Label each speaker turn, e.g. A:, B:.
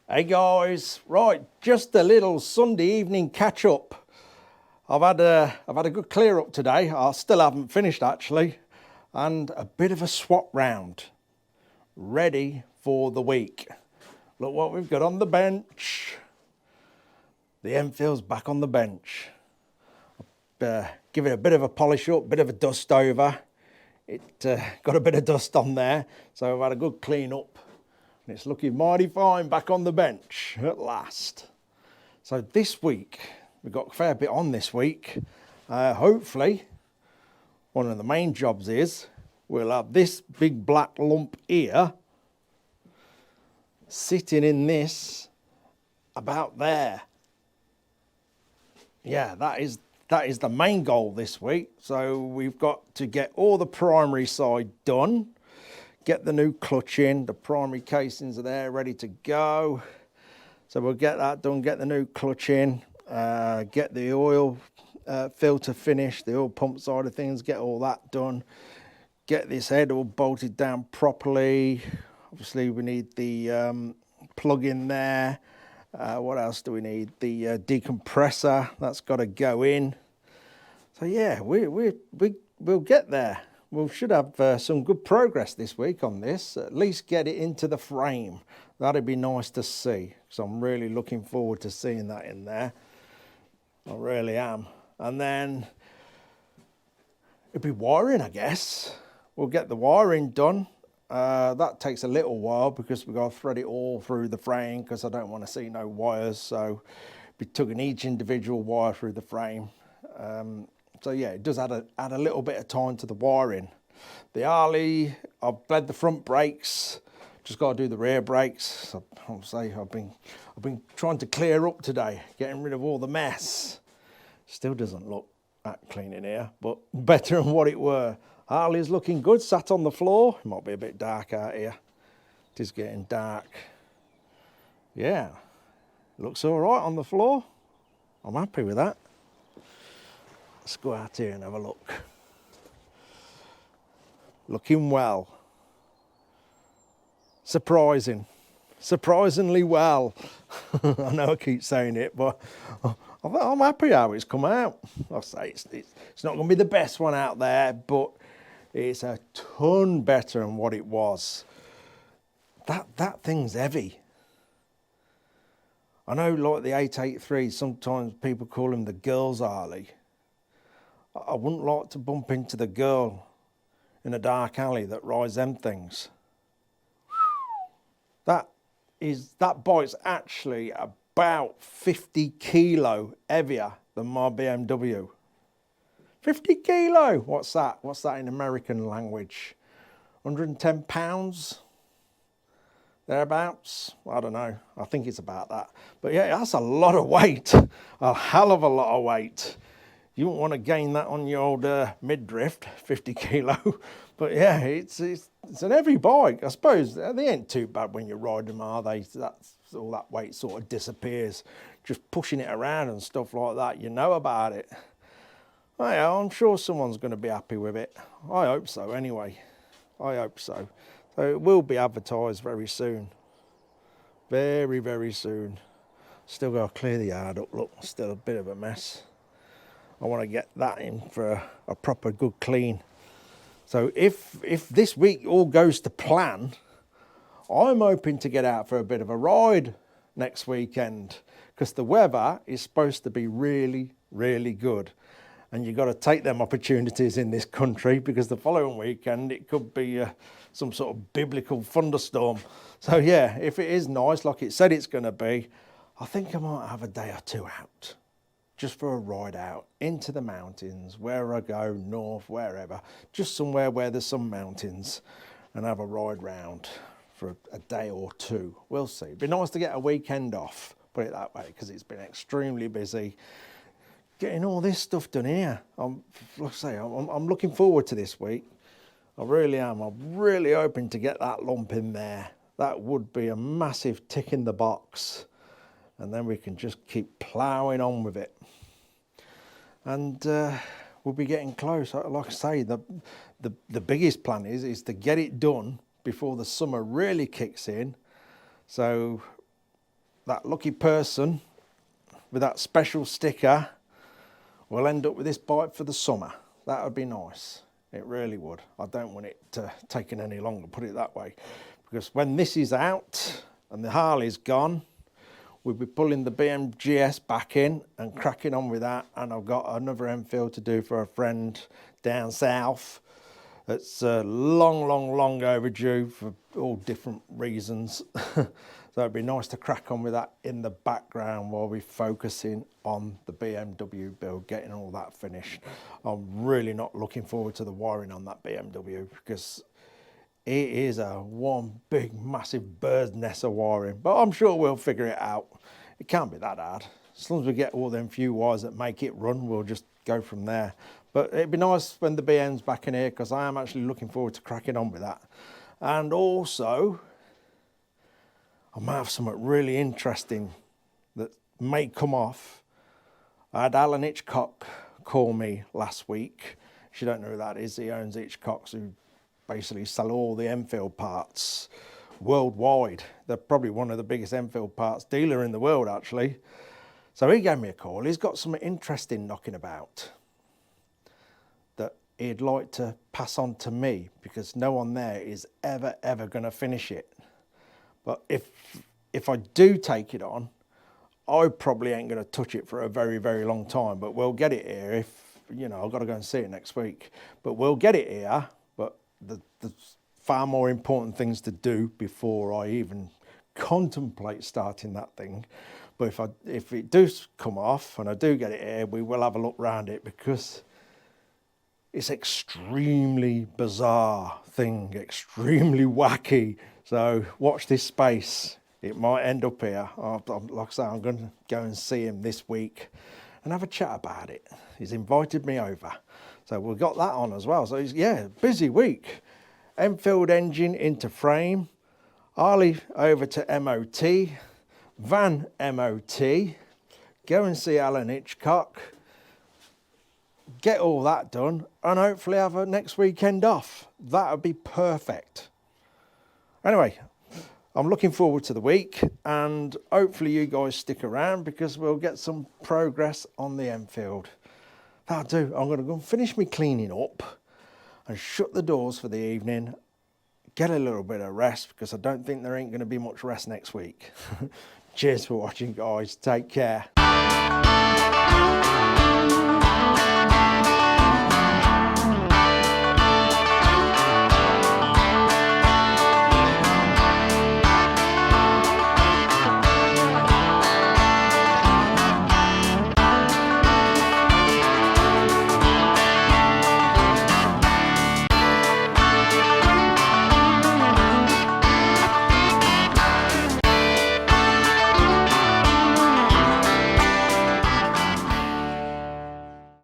A: Hey guys, right, just a little Sunday evening catch up. I've had a good clear up today. I still haven't finished actually, and a bit of a swap round, ready for the week. Look what we've got on the bench. The Enfield's back on the bench. Give it a bit of a polish up, bit of a dust over. It got a bit of dust on there, so I've had a good clean up. And it's looking mighty fine back on the bench at last. So this week, we've got a fair bit on this week. Hopefully, one of the main jobs is we'll have this big black lump here sitting in this about there. Yeah, that is the main goal this week. So we've got to get all the primary side done. Get the new clutch in, the primary casings are there ready to go. So we'll get that done, get the new clutch in, get the oil filter finished, the oil pump side of things, get all that done. Get this head all bolted down properly. Obviously we need the plug in there. What else do we need? The decompressor, that's got to go in. So yeah, we'll get there. We should have some good progress this week on this, at least get it into the frame. That'd be nice to see, because I'm really looking forward to seeing that in there. I really am. And then it'd be wiring, I guess. We'll get the wiring done. That takes a little while because we've got to thread it all through the frame because I don't want to see no wires. So be tugging each individual wire through the frame. So yeah, it does add a little bit of time to the wiring. The Harley, I've bled the front brakes, just got to do the rear brakes. So I'll say I've been trying to clear up today, getting rid of all the mess. Still doesn't look that clean in here, but better than what it were. Harley's looking good, sat on the floor. It might be a bit dark out here. It is getting dark. Yeah, looks all right on the floor. I'm happy with that. Let's go out here and have a look. Looking well. Surprisingly well. I know I keep saying it, but I'm happy how it's come out. I'll say it's not going to be the best one out there, but it's a ton better than what it was. That thing's heavy. I know, like the 883, sometimes people call him the girl's Harley. I wouldn't like to bump into the girl in a dark alley that rides them things. That bike's actually about 50 kilo heavier than my BMW. 50 kilo, what's that? What's that in American language? 110 pounds? Thereabouts? I don't know, I think it's about that. But yeah, that's a lot of weight, a hell of a lot of weight. You wouldn't want to gain that on your old mid-drift, 50 kilo. But yeah, it's an heavy bike. I suppose they ain't too bad when you ride them, are they? All that weight sort of disappears. Just pushing it around and stuff like that, you know about it. Oh yeah, I'm sure someone's going to be happy with it. I hope so anyway. I hope so. So it will be advertised very soon. Very, very soon. Still got to clear the yard up, look, still a bit of a mess. I want to get that in for a proper good clean. So if this week all goes to plan, I'm hoping to get out for a bit of a ride next weekend because the weather is supposed to be really, really good. And you've got to take them opportunities in this country because the following weekend it could be some sort of biblical thunderstorm. So yeah, if it is nice like it said it's going to be, I think I might have a day or two out. Just for a ride out into the mountains, where I go, north, wherever, just somewhere where there's some mountains and have a ride round for a day or two. We'll see. It'd be nice to get a weekend off, put it that way, because it's been extremely busy getting all this stuff done here. I'm looking forward to this week. I really am. I'm really hoping to get that lump in there. That would be a massive tick in the box. And then we can just keep ploughing on with it. And we'll be getting close. Like I say, the biggest plan is to get it done before the summer really kicks in. So that lucky person with that special sticker will end up with this bike for the summer. That would be nice. It really would. I don't want it taken any longer, put it that way. Because when this is out and the Harley's gone, we'll be pulling the BMGS back in and cracking on with that. And I've got another Enfield to do for a friend down south. It's long overdue for all different reasons. So it'd be nice to crack on with that in the background while we're focusing on the BMW build, getting all that finished. I'm really not looking forward to the wiring on that BMW because it is a one big massive bird's nest of wiring, but I'm sure we'll figure it out. It can't be that hard. As long as we get all them few wires that make it run, we'll just go from there. But it'd be nice when the BM's back in here because I am actually looking forward to cracking on with that. And also, I might have something really interesting that may come off. I had Alan Hitchcock call me last week. If you don't know who that is, he owns Hitchcocks, who basically sell all the Enfield parts worldwide. They're probably one of the biggest Enfield parts dealer in the world, actually. So he gave me a call. He's got something interesting knocking about that he'd like to pass on to me because no one there is ever going to finish it. But if I do take it on, I probably ain't going to touch it for a very long time. But we'll get it here if, you know, I've got to go and see it next week. But we'll get it here. But there's far more important things to do before I even contemplate starting that thing. But if it does come off and I do get it here, we will have a look round it because it's extremely bizarre thing, extremely wacky. So watch this space. It might end up here. Like I say, I'm going to go and see him this week and have a chat about it. He's invited me over. So we've got that on as well. So yeah, busy week. Enfield engine into frame. Harley over to MOT. Van MOT. Go and see Alan Hitchcock. Get all that done and hopefully have a next weekend off. That would be perfect. Anyway, I'm looking forward to the week and hopefully you guys stick around because we'll get some progress on the Enfield. That'll do. I'm going to go and finish me cleaning up and shut the doors for the evening. Get a little bit of rest because I don't think there ain't going to be much rest next week. Cheers for watching, guys. Take care.